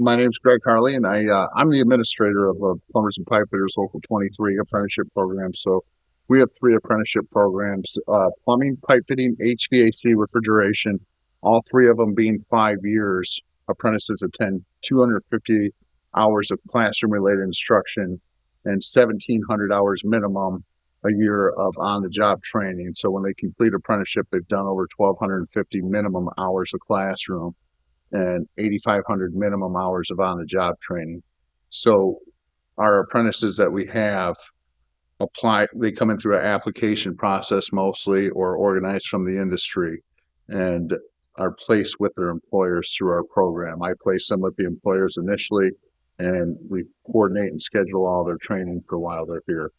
My name's Greg Harley, and I'm the administrator of Plumbers and Pipefitters Local 23 apprenticeship program. So we have three apprenticeship programs: plumbing, pipe fitting, HVAC, refrigeration. All three of them being 5 years. Apprentices attend 250 hours of classroom-related instruction and 1,700 hours minimum a year of on-the-job training. So when they complete apprenticeship, they've done over 1,250 minimum hours of classroom and 8,500 minimum hours of on-the-job training. So our apprentices that we have they come in through an application process mostly, or organized from the industry, and are placed with their employers through our program. I place them with the employers initially, and we coordinate and schedule all their training for while they're here.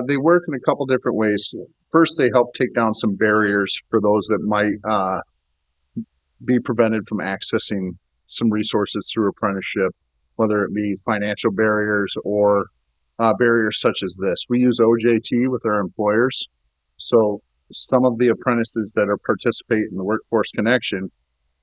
They work in a couple different ways. First, they help take down some barriers for those that might be prevented from accessing some resources through apprenticeship, whether it be financial barriers or barriers such as this. We use OJT with our employers. So some of the apprentices that are participate in the Workforce Connection,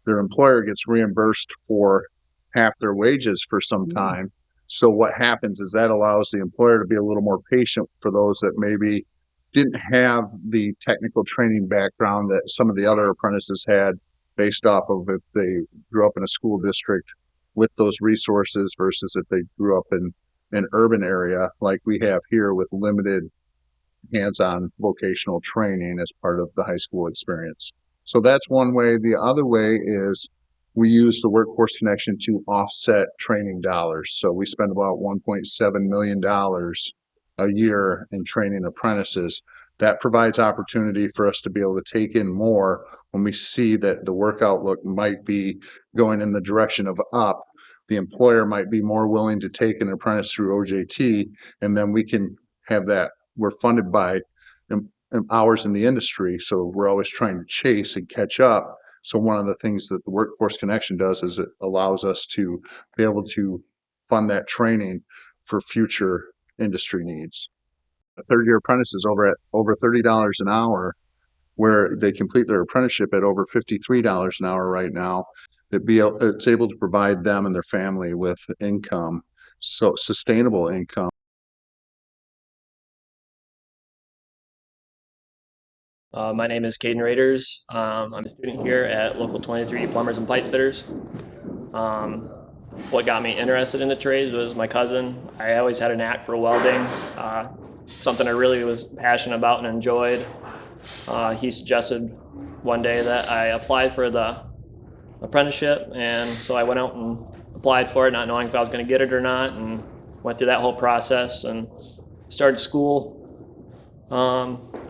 their employer gets reimbursed for half their wages for some time. So what happens is that allows the employer to be a little more patient for those that maybe didn't have the technical training background that some of the other apprentices had, based off of if they grew up in a school district with those resources versus if they grew up in an urban area like we have here with limited hands-on vocational training as part of the high school experience. So that's one way. The other way is we use the Workforce Connection to offset training dollars. So we spend about $1.7 million a year in training apprentices. That provides opportunity for us to be able to take in more when we see that the work outlook might be going in the direction of up. The employer might be more willing to take an apprentice through OJT, and then we can have that. We're funded by hours in the industry, so we're always trying to chase and catch up. So one of the things that the Workforce Connection does is it allows us to be able to fund that training for future industry needs. A third-year apprentice is over $30 an hour, where they complete their apprenticeship at over $53 an hour right now. It's able to provide them and their family with income, so sustainable income. My name is Caden Raiders. I'm a student here at Local 23 Plumbers and Pipefitters. What got me interested in the trades was my cousin. I always had a knack for welding, something I really was passionate about and enjoyed. He suggested one day that I apply for the apprenticeship, and so I went out and applied for it, not knowing if I was going to get it or not, and went through that whole process and started school.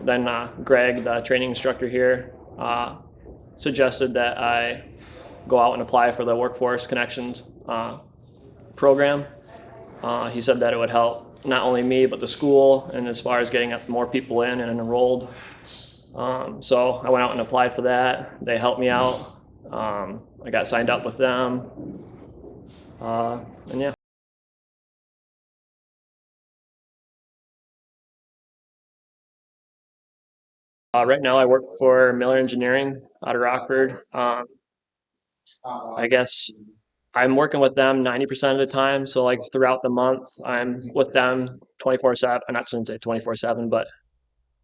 Then Greg, the training instructor here, suggested that I go out and apply for the Workforce Connections program. He said that it would help not only me but the school, and as far as getting more people in and enrolled. So I went out and applied for that. They helped me out. I got signed up with them, and yeah. Right now I work for Miller Engineering out of Rockford. I guess I'm working with them 90% of the time. So like throughout the month, I'm with them 24/7. I'm not going to say 24/7, but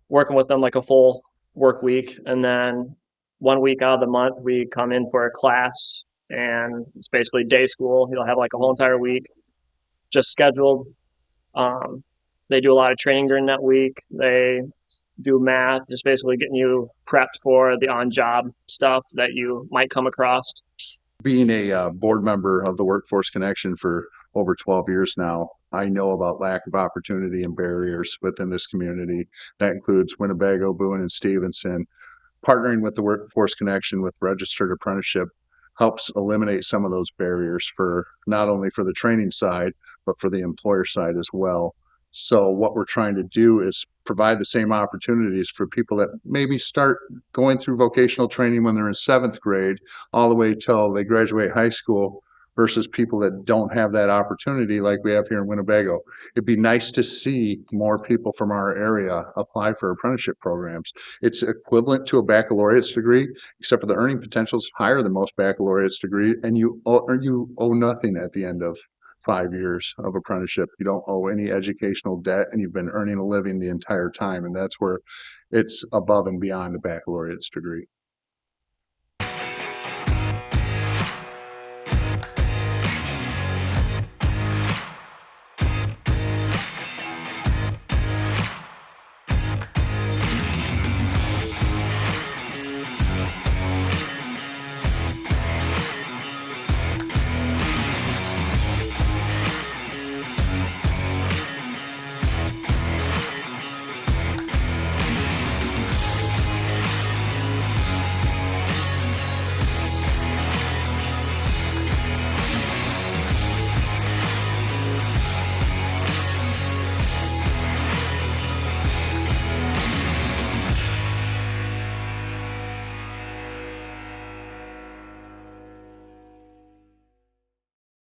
working with them like a full work week. And then 1 week out of the month, we come in for a class, and it's basically day school. You'll have like a whole entire week just scheduled. They do a lot of training during that week. They do math, just basically getting you prepped for the on-job stuff that you might come across. Being a board member of the Workforce Connection for over 12 years now, I know about lack of opportunity and barriers within this community. That includes Winnebago, Boone, and Stevenson. Partnering with the Workforce Connection with registered apprenticeship helps eliminate some of those barriers, for not only for the training side, but for the employer side as well. So what we're trying to do is provide the same opportunities for people that maybe start going through vocational training when they're in 7th grade all the way till they graduate high school, versus people that don't have that opportunity like we have here in Winnebago. It'd be nice to see more people from our area apply for apprenticeship programs. It's equivalent to a baccalaureate's degree, except for the earning potential is higher than most baccalaureate's degree, and you owe nothing at the end of 5 years of apprenticeship. You don't owe any educational debt, and you've been earning a living the entire time, and that's where it's above and beyond a baccalaureate's degree.